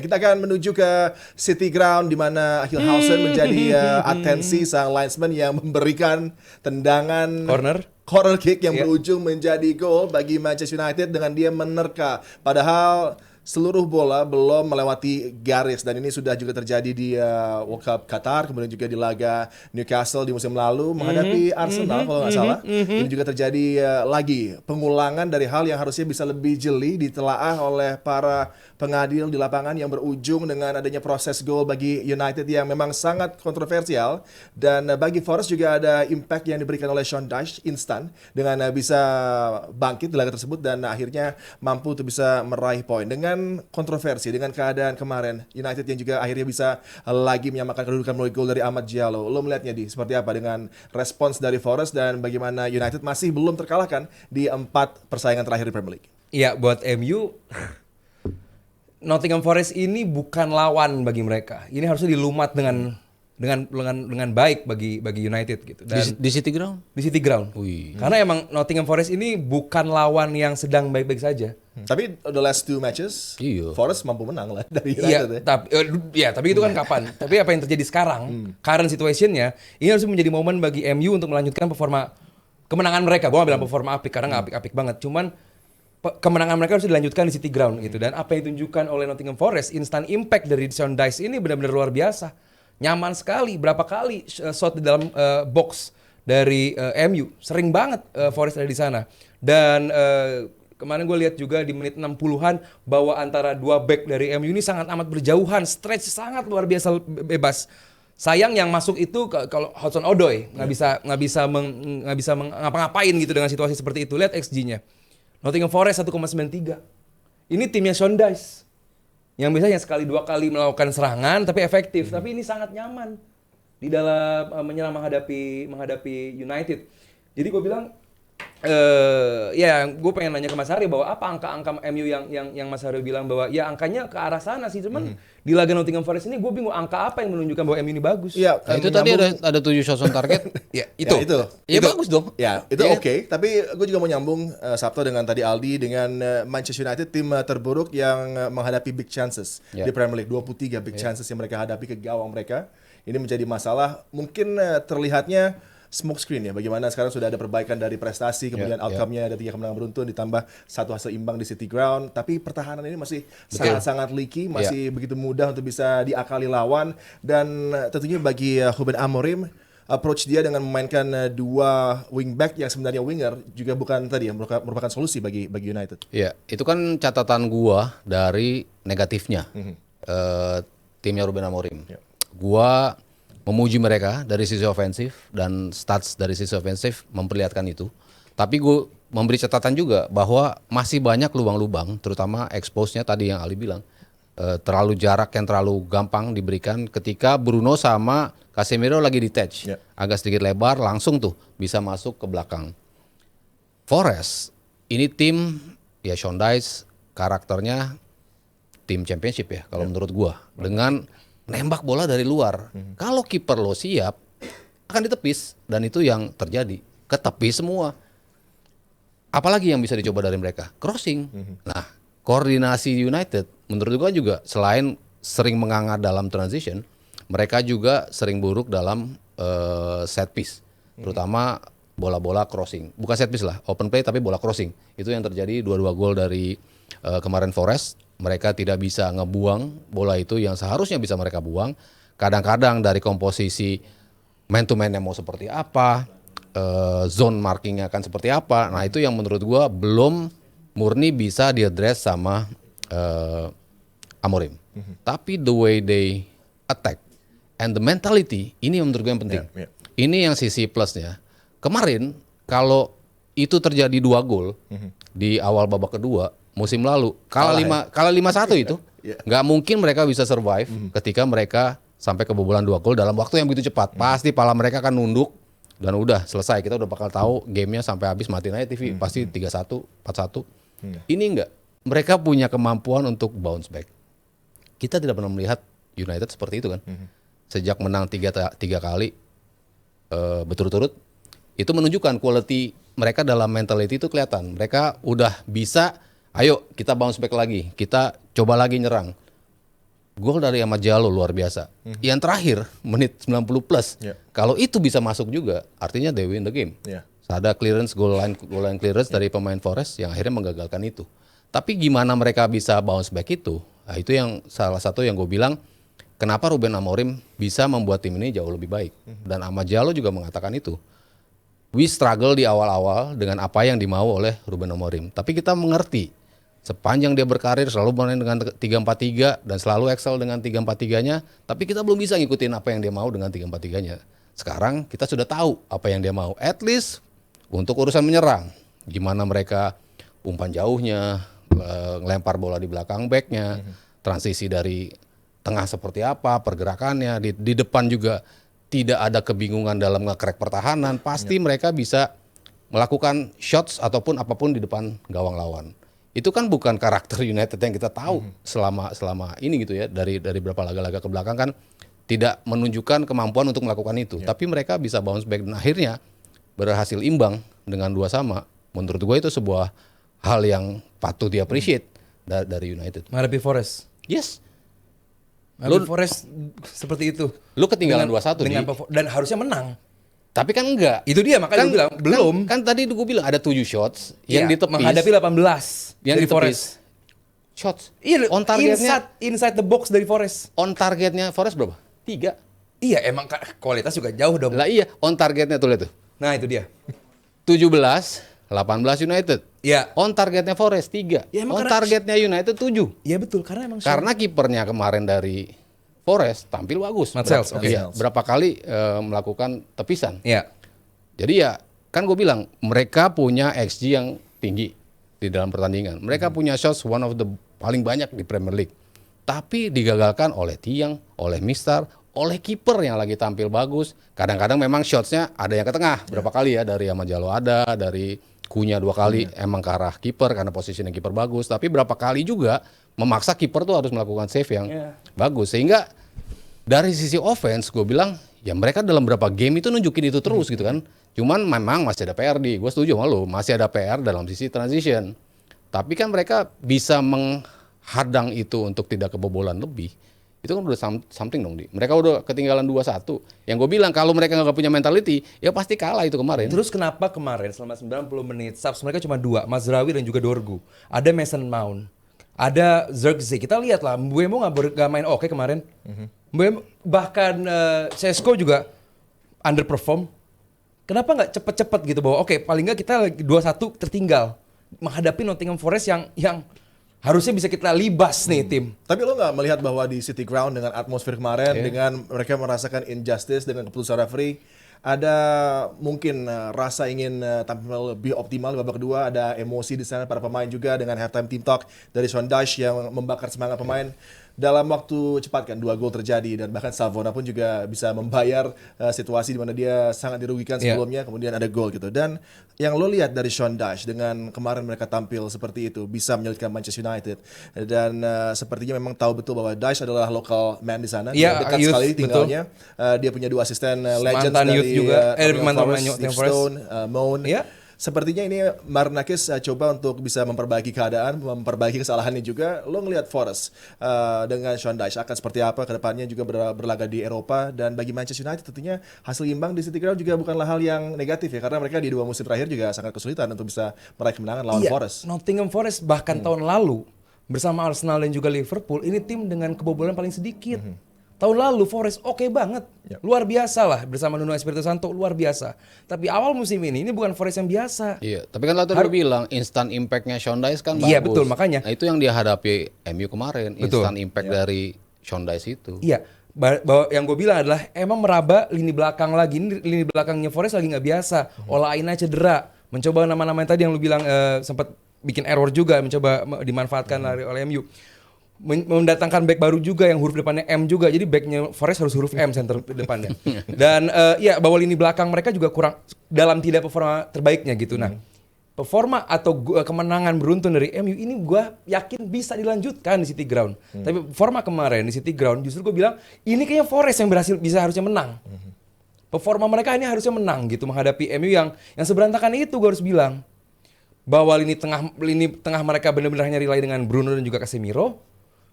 Kita akan menuju ke City Ground di mana Hilhausen menjadi atensi sang linesman yang memberikan tendangan corner kick yang berujung menjadi gol bagi Manchester United dengan dia menerka. Padahal seluruh bola belum melewati garis dan ini sudah juga terjadi di World Cup Qatar, kemudian juga di laga Newcastle di musim lalu menghadapi Arsenal kalau nggak salah. Ini juga terjadi lagi pengulangan dari hal yang harusnya bisa lebih jeli ditelaah oleh para pengadil di lapangan yang berujung dengan adanya proses gol bagi United yang memang sangat kontroversial. Dan bagi Forest juga ada impact yang diberikan oleh Sean Dyche instan dengan bisa bangkit di laga tersebut dan akhirnya mampu untuk bisa meraih poin. Dengan kontroversi, dengan keadaan kemarin United yang juga akhirnya bisa lagi menyamakan kedudukan melalui gol dari Amad Diallo. Lo melihatnya seperti apa dengan respons dari Forest dan bagaimana United masih belum terkalahkan di 4 persaingan terakhir di Premier League? Iya, buat MU Nottingham Forest ini bukan lawan bagi mereka. Ini harusnya dilumat dengan baik bagi United gitu. Dan di City Ground? Di City Ground. Karena emang Nottingham Forest ini bukan lawan yang sedang baik-baik saja. Tapi the last 2 matches Forest mampu menang lah dari United. Tapi itu kan kapan? Tapi apa yang terjadi sekarang? Current situationnya ini harus menjadi momen bagi MU untuk melanjutkan performa kemenangan mereka. Gue gak bilang performa apik karena gak apik-apik banget. Cuman kemenangan mereka harus dilanjutkan di City Ground gitu. Dan apa yang ditunjukkan oleh Nottingham Forest, instant impact dari Sean Dyche ini benar-benar luar biasa. Nyaman sekali, berapa kali shot di dalam box dari MU. Sering banget Forest ada di sana. Dan kemarin gue lihat juga di menit 60-an bahwa antara dua back dari MU ini sangat amat berjauhan, stretch sangat luar biasa bebas. Sayang yang masuk itu kalau Hudson Odoi nggak bisa ngapa-ngapain gitu dengan situasi seperti itu. Lihat XG-nya. Nottingham Forest 1,93. Ini timnya Sean Dyche. Yang biasanya sekali 2 kali melakukan serangan tapi efektif. Tapi ini sangat nyaman di dalam menyerang menghadapi United. Jadi gue bilang gue pengen nanya ke Mas Hari bahwa apa angka-angka MU yang Mas Hari bilang bahwa ya angkanya ke arah sana sih, cuman di laga Nottingham Forest ini gue bingung angka apa yang menunjukkan bahwa MU ini bagus. Ya, itu tadi ada 7 shots on target. itu Bagus dong. Ya, itu oke. Tapi gue juga mau nyambung Sabto dengan tadi Aldi dengan Manchester United, tim terburuk yang menghadapi big chances di Premier League. 23 big chances yang mereka hadapi ke gawang mereka. Ini menjadi masalah. Mungkin terlihatnya smoke screen ya, bagaimana sekarang sudah ada perbaikan dari prestasi, kemudian outcome-nya ada 3 kemenangan beruntun ditambah 1 hasil imbang di City Ground, tapi pertahanan ini masih sangat-sangat leaky, masih begitu mudah untuk bisa diakali lawan. Dan tentunya bagi Ruben Amorim, approach dia dengan memainkan 2 wingback yang sebenarnya winger juga bukan tadi yang merupakan solusi bagi United. Iya, itu kan catatan gua dari negatifnya timnya Ruben Amorim. Gua memuji mereka dari sisi ofensif dan stats dari sisi ofensif memperlihatkan itu. Tapi gue memberi catatan juga bahwa masih banyak lubang-lubang, terutama expose-nya tadi yang Ali bilang. Terlalu jarak yang terlalu gampang diberikan ketika Bruno sama Casemiro lagi detach. Agak sedikit lebar, langsung tuh bisa masuk ke belakang. Forest, ini tim, ya Sean Dyche karakternya tim championship ya kalau menurut gue. Dengan nembak bola dari luar. Kalau kiper lo siap, akan ditepis. Dan itu yang terjadi. Ketepis semua. Apalagi yang bisa dicoba dari mereka? Crossing. Nah, koordinasi United, menurut gue juga selain sering menganga dalam transition, mereka juga sering buruk dalam set piece. Terutama bola-bola crossing. Bukan set piece lah, open play tapi bola crossing. Itu yang terjadi 2 gol dari kemarin Forest. Mereka tidak bisa ngebuang bola itu yang seharusnya bisa mereka buang. Kadang-kadang dari komposisi man to man-nya mau seperti apa, zone markingnya akan seperti apa. Nah itu yang menurut gua belum murni bisa diadres sama Amorim. Tapi the way they attack and the mentality, ini yang menurut gue yang penting. Ini yang sisi plusnya. Kemarin kalau itu terjadi 2 gol di awal babak kedua musim lalu, kalah 5-1 itu, nggak mungkin mereka bisa survive ketika mereka sampai kebobolan 2 gol dalam waktu yang begitu cepat. Pasti pala mereka akan nunduk dan udah selesai. Kita udah bakal tahu gamenya sampai habis, matiin aja TV. Pasti 3-1, 4-1. Ini enggak. Mereka punya kemampuan untuk bounce back. Kita tidak pernah melihat United seperti itu kan. Sejak menang 3 kali berturut-turut, itu menunjukkan quality mereka dalam mentality itu kelihatan. Mereka udah bisa, ayo kita bounce back lagi, kita coba lagi nyerang. Gol dari Amad Diallo luar biasa. Yang terakhir menit 90 plus. Kalau itu bisa masuk juga, artinya they win the game. Ada clearance goal line clearance dari pemain Forest yang akhirnya menggagalkan itu. Tapi gimana mereka bisa bounce back itu? Nah, itu yang salah satu yang gue bilang kenapa Ruben Amorim bisa membuat tim ini jauh lebih baik. Dan Amad Diallo juga mengatakan itu. We struggle di awal-awal dengan apa yang dimau oleh Ruben Amorim. Tapi kita mengerti sepanjang dia berkarir selalu main dengan 3-4-3 dan selalu excel dengan 3-4-3-nya, tapi kita belum bisa ngikutin apa yang dia mau dengan 3-4-3-nya. Sekarang kita sudah tahu apa yang dia mau. At least untuk urusan menyerang, gimana mereka umpan jauhnya, ngelempar bola di belakang backnya, transisi dari tengah seperti apa, pergerakannya, di depan juga tidak ada kebingungan dalam nge-crack pertahanan, pasti mereka bisa melakukan shots ataupun apapun di depan gawang lawan. Itu kan bukan karakter United yang kita tahu selama ini gitu ya, dari beberapa laga-laga ke belakang kan tidak menunjukkan kemampuan untuk melakukan itu. Tapi mereka bisa bounce back dan akhirnya berhasil imbang dengan 2-2. Menurut gue itu sebuah hal yang patut di-appreciate dari United. Menghadapi Forest. Yes. Menghadapi Forest seperti itu. Lu ketinggalan 2-1 dan harusnya menang. Tapi kan enggak. Itu dia makanya gue bilang belum. Kan tadi gue bilang ada 7 shots yang ditepis. Menghadapi 18 yang dari ditepis. Forest. Shots. Iya, on targetnya inside the box dari Forest. On targetnya Forest berapa? 3. Iya, emang kualitas juga jauh dong. Lah iya, on targetnya tuh lihat tuh. Nah, itu dia. 17, 18 United. Iya. On targetnya Forest 3. Ya, on targetnya United 7. Iya betul, karena emang karena kipernya kemarin dari Forest tampil bagus. Matsels, berapa kali melakukan tepisan. Iya. Jadi ya kan gue bilang mereka punya XG yang tinggi di dalam pertandingan. Mereka punya shots one of the paling banyak di Premier League. Tapi digagalkan oleh Tiang, oleh Mistar, oleh kiper yang lagi tampil bagus. Kadang-kadang memang shotsnya ada yang ke tengah. Berapa kali ya, dari Amad Diallo ada, dari Kunya 2 kali emang ke arah kiper karena posisinya kiper bagus. Tapi berapa kali juga memaksa kiper tuh harus melakukan save yang bagus. Sehingga dari sisi offense gue bilang ya mereka dalam berapa game itu nunjukin itu terus gitu kan. Cuman memang masih ada PR gue setuju sama lu, masih ada PR dalam sisi transition. Tapi kan mereka bisa menghadang itu untuk tidak kebobolan lebih. Itu kan udah something dong, Di. Mereka udah ketinggalan 2-1. Yang gue bilang kalau mereka nggak punya mentality, ya pasti kalah itu kemarin. Terus kenapa kemarin selama 90 menit subs mereka cuma 2, Mazraoui dan juga Dorgu. Ada Mason Mount, ada Zirkzee. Kita lihat lah, Mbeumo nggak main oke kemarin. Mbeumo, bahkan Sesko juga underperform. Kenapa nggak cepet-cepet gitu bahwa oke, paling nggak kita 2-1 tertinggal menghadapi Nottingham Forest yang harusnya bisa kita libas nih tim. Tapi lo nggak melihat bahwa di City Ground dengan atmosfer kemarin, dengan mereka merasakan injustice dengan keputusan referee, ada mungkin rasa ingin tampil lebih optimal di babak kedua, ada emosi di sana para pemain juga dengan halftime team talk dari Sean Dyche yang membakar semangat pemain. Dalam waktu cepat kan 2 gol terjadi dan bahkan Savona pun juga bisa membayar situasi di mana dia sangat dirugikan sebelumnya, kemudian ada gol gitu. Dan yang lo lihat dari Sean Dyche dengan kemarin mereka tampil seperti itu bisa menyulitkan Manchester United dan sepertinya memang tahu betul bahwa Dyche adalah local man di sana, dekat sekali tinggalnya. Dia punya 2 asisten legends dari Stone, Moan. Sepertinya ini Marinakis coba untuk bisa memperbaiki keadaan, memperbaiki kesalahannya juga. Lo ngelihat Forest dengan Sean Dyche akan seperti apa ke depannya, juga berlaga di Eropa. Dan bagi Manchester United tentunya hasil imbang di City Ground juga bukanlah hal yang negatif ya, karena mereka di 2 musim terakhir juga sangat kesulitan untuk bisa meraih kemenangan lawan Forest. Nottingham Forest bahkan tahun lalu bersama Arsenal dan juga Liverpool, ini tim dengan kebobolan paling sedikit. Tahun lalu Forest oke banget, luar biasa lah bersama Nuno Espirito Santo, luar biasa. Tapi awal musim ini bukan Forest yang biasa. Iya, tapi kan tadi bilang instant impactnya Sean Dyche kan bagus. Iya betul, makanya. Nah itu yang dihadapi MU kemarin, instant impact dari Sean Dyche itu. Iya, bahwa yang gue bilang adalah emang meraba lini belakang lagi. Ini lini belakangnya Forest lagi nggak biasa. Ola Aina cedera, mencoba nama-nama yang tadi yang lu bilang sempat bikin error juga, mencoba dimanfaatkan oleh MU. Mendatangkan back baru juga yang huruf depannya M juga, jadi backnya Forest harus huruf M center depannya. Dan bahwa lini belakang mereka juga kurang dalam tidak performa terbaiknya gitu. Nah, performa atau kemenangan beruntun dari MU ini gue yakin bisa dilanjutkan di City Ground. Tapi performa kemarin di City Ground justru gue bilang ini kayaknya Forest yang harusnya menang. Performa mereka ini harusnya menang gitu menghadapi MU yang seberantakan itu. Gue harus bilang bahwa lini tengah mereka benar-benar hanya relay dengan Bruno dan juga Casemiro.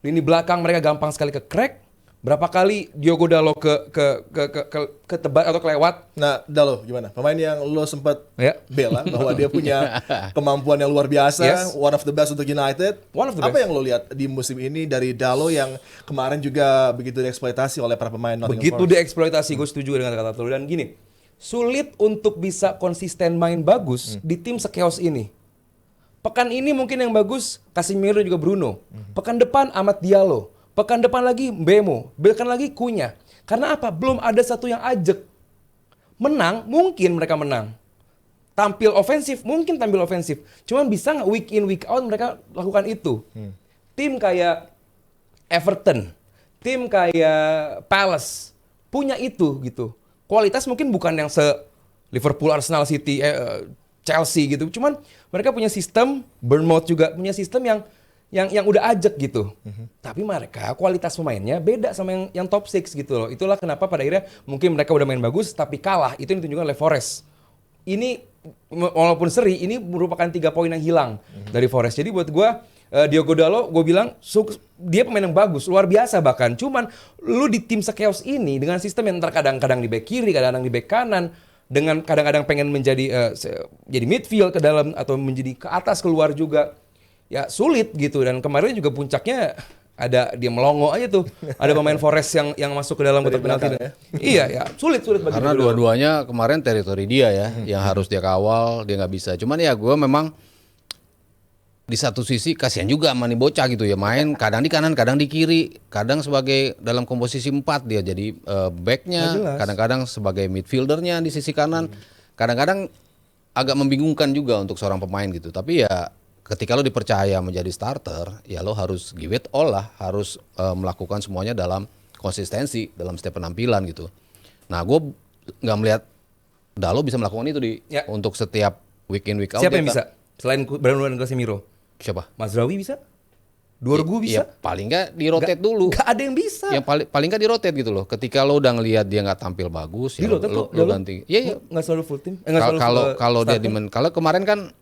Lini belakang mereka gampang sekali ke crack. Berapa kali Diogo Dalot ke tebak atau kelewat? Nah, Dalot gimana? Pemain yang lo sempat Ya. bela bahwa dia punya kemampuan yang luar biasa, Yes. one of the best untuk United. One of the Apa best. yang lo lihat di musim ini dari Dalot yang kemarin juga begitu dieksploitasi oleh para pemain Nottingham Begitu Forest? dieksploitasi, gue setuju dengan kata-kata lu. Dan gini, sulit untuk bisa konsisten main bagus di tim sekeos ini. Pekan ini mungkin yang bagus Casemiro juga Bruno. Pekan depan Amad Diallo. Pekan depan lagi Mbemo. Pekan lagi Cunha. Karena apa? Belum ada satu yang ajak. Menang, mungkin mereka menang. Tampil ofensif, mungkin tampil ofensif. Cuman bisa nggak week in, week out mereka lakukan itu? Tim kayak Everton, tim kayak Palace, punya itu gitu. Kualitas mungkin bukan yang se Liverpool, Arsenal, City, Chelsea gitu. Cuman mereka punya sistem, Bournemouth juga punya sistem yang udah ajak gitu. Tapi mereka kualitas pemainnya beda sama yang top 6 gitu loh. Itulah kenapa pada akhirnya mungkin mereka udah main bagus tapi kalah. Itu yang ditunjukkan oleh Forest. Ini walaupun seri, ini merupakan 3 poin yang hilang dari Forest. Jadi buat gue, Diogo Dalot gue bilang dia pemain yang bagus, luar biasa bahkan. Cuman lu di tim sekeos ini dengan sistem yang kadang-kadang di back kiri, kadang-kadang di back kanan, dengan kadang-kadang pengen menjadi jadi midfield ke dalam atau menjadi ke atas keluar juga, ya sulit gitu. Dan kemarin juga puncaknya ada dia melongo aja tuh, ada pemain Forest yang masuk ke dalam kotak penalti. Iya ya, sulit bagi Karena Diogo Dalot. dua-duanya kemarin teritori dia ya, yang harus dia kawal, dia nggak bisa. Cuman ya gue memang di satu sisi kasihan juga sama nih bocah gitu ya, main kadang di kanan, kadang di kiri, kadang sebagai dalam komposisi 4 dia jadi backnya, kadang-kadang sebagai midfieldernya di sisi kanan, kadang-kadang agak membingungkan juga untuk seorang pemain gitu. Tapi ya ketika lo dipercaya menjadi starter, ya lo harus give it all lah, harus melakukan semuanya dalam konsistensi dalam setiap penampilan gitu. Nah, gue nggak melihat Dalot bisa melakukan itu untuk setiap week in week out. Siapa yang bisa? Selain Bruno dan Casemiro? Siapa? Mazraoui bisa? Dorgu bisa? Ya, paling nggak di rotate dulu. Gak ada yang bisa. Yang paling nggak di rotate gitu loh. Ketika lo udah ngelihat dia nggak tampil bagus, Di ya rotate lo kok, ganti. Iya. Nggak selalu full team. Kalau dia kalau kemarin kan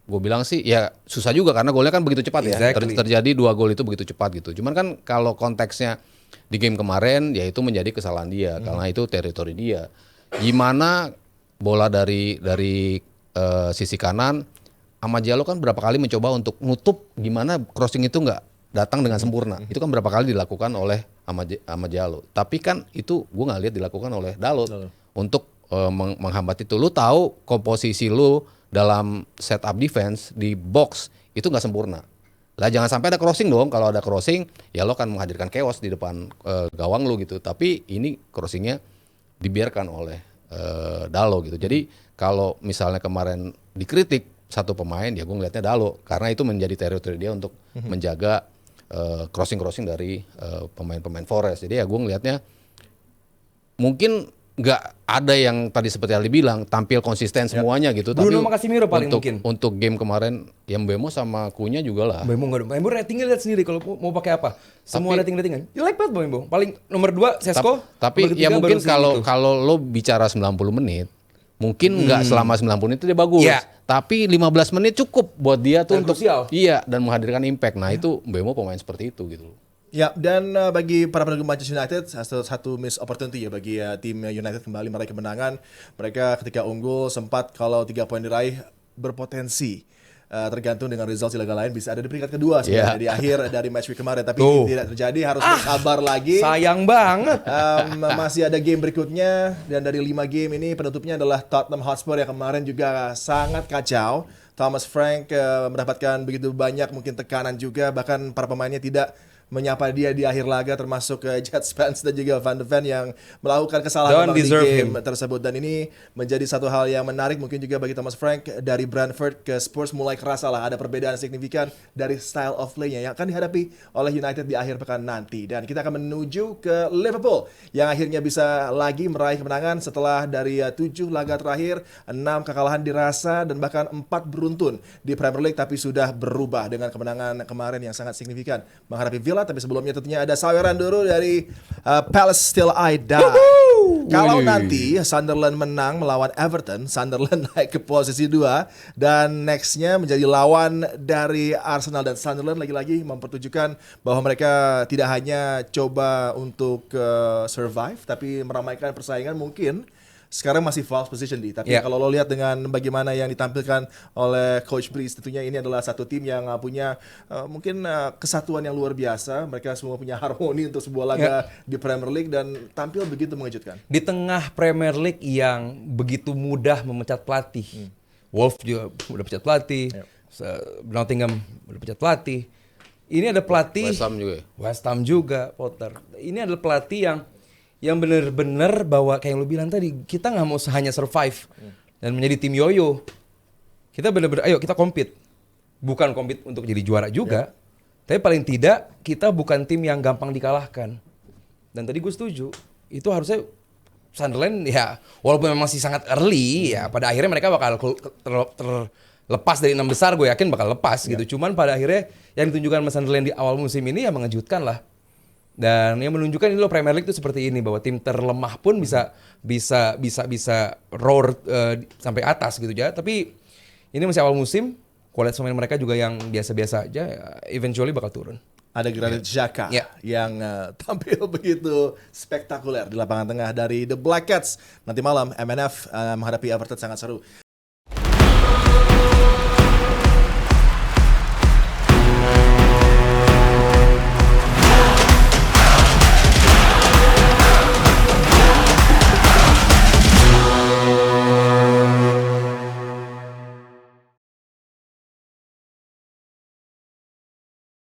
gue bilang sih ya susah juga karena golnya kan begitu cepat ya. Exactly. Terjadi 2 gol itu begitu cepat gitu. Cuman kan kalau konteksnya di game kemarin ya itu menjadi kesalahan dia karena itu teritori dia. Gimana bola dari sisi kanan, Amad Diallo kan berapa kali mencoba untuk nutup gimana crossing itu nggak datang dengan sempurna. Itu kan berapa kali dilakukan oleh Amad Diallo. Tapi kan itu gue nggak lihat dilakukan oleh Dalot untuk menghambat itu. Lu tahu komposisi lu dalam setup defense di box itu nggak sempurna. Lah jangan sampai ada crossing dong. Kalau ada crossing ya lo akan menghadirkan chaos di depan gawang lu gitu. Tapi ini crossingnya dibiarkan oleh Dalot gitu. Jadi kalau misalnya kemarin dikritik satu pemain ya gue ngeliatnya Dalot karena itu menjadi teritori dia untuk menjaga crossing dari pemain-pemain Forest. Jadi ya gue ngeliatnya mungkin nggak ada yang tadi seperti Ali bilang tampil konsisten semuanya gitu. Bruno sama Casemiro paling mungkin. Untuk game kemarin yang Mbemo sama Cunha juga lah. Mbemo ratingnya lihat sendiri kalau mau pakai apa. Semua ratingan. Jelek banget Mbemo. Paling nomor 2 Sesko. Tapi ya mungkin kalau lo bicara 90 menit mungkin nggak selama 90 menit itu dia bagus. Yeah. Tapi 15 menit cukup buat dia tuh Dan untuk krusial. iya dan menghadirkan impact. Nah, itu Mbemo pemain seperti itu gitu loh. Ya, dan bagi para pendukung Manchester United, satu miss opportunity ya bagi tim United kembali meraih kemenangan. Mereka ketika unggul sempat kalau 3 poin diraih berpotensi tergantung dengan result di laga lain bisa ada di peringkat kedua sebenarnya di akhir dari match week kemarin. Tapi tidak terjadi, harus bersabar lagi. Sayang banget. Masih ada game berikutnya dan dari 5 game ini penutupnya adalah Tottenham Hotspur yang kemarin juga sangat kacau. Thomas Frank mendapatkan begitu banyak mungkin tekanan juga, bahkan para pemainnya tidak menyapa dia di akhir laga, termasuk Jet Spence dan juga Van de Ven yang melakukan kesalahan di game tersebut. Dan ini menjadi satu hal yang menarik mungkin juga bagi Thomas Frank. Dari Brentford ke Spurs mulai kerasa lah ada perbedaan signifikan dari style of play-nya yang akan dihadapi oleh United di akhir pekan nanti. Dan kita akan menuju ke Liverpool yang akhirnya bisa lagi meraih kemenangan setelah dari 7 laga terakhir, 6 kekalahan dirasa dan bahkan 4 beruntun di Premier League, tapi sudah berubah dengan kemenangan kemarin yang sangat signifikan menghadapi Villa. Tapi sebelumnya tentunya ada saweran dulu dari Palace Still I Die. Kalau nanti Sunderland menang melawan Everton, Sunderland naik ke posisi 2 dan nextnya menjadi lawan dari Arsenal, dan Sunderland lagi-lagi mempertunjukkan bahwa mereka tidak hanya coba untuk survive tapi meramaikan persaingan. Mungkin sekarang masih false position tapi kalau lo lihat dengan bagaimana yang ditampilkan oleh Coach Breeze, tentunya ini adalah satu tim yang punya mungkin kesatuan yang luar biasa. Mereka semua punya harmoni untuk sebuah laga di Premier League dan tampil begitu mengejutkan. Di tengah Premier League yang begitu mudah memecat pelatih. Wolves juga udah pecat pelatih, Nottingham udah pecat pelatih. Ini ada pelatih West Ham juga, Potter. Ini adalah pelatih yang benar-benar bahwa kayak yang lu bilang tadi, kita nggak mau hanya survive dan menjadi tim yoyo. Kita benar-benar ayo kita compete. Bukan compete untuk jadi juara juga. Tapi paling tidak kita bukan tim yang gampang dikalahkan. Dan tadi gue setuju, itu harusnya Sunderland ya walaupun memang masih sangat early ya, pada akhirnya mereka bakal terlepas dari 6 besar, gue yakin bakal lepas gitu. Cuman pada akhirnya yang ditunjukkan sama Sunderland di awal musim ini ya mengejutkan lah. Dan yang menunjukkan ini loh Premier League itu seperti ini, bahwa tim terlemah pun bisa roar sampai atas gitu aja. Tapi ini masih awal musim, kualitas pemain mereka juga yang biasa-biasa aja, eventually bakal turun. Ada Granit Xhaka yang tampil begitu spektakuler di lapangan tengah dari The Black Cats. Nanti malam MNF menghadapi Everton, sangat seru.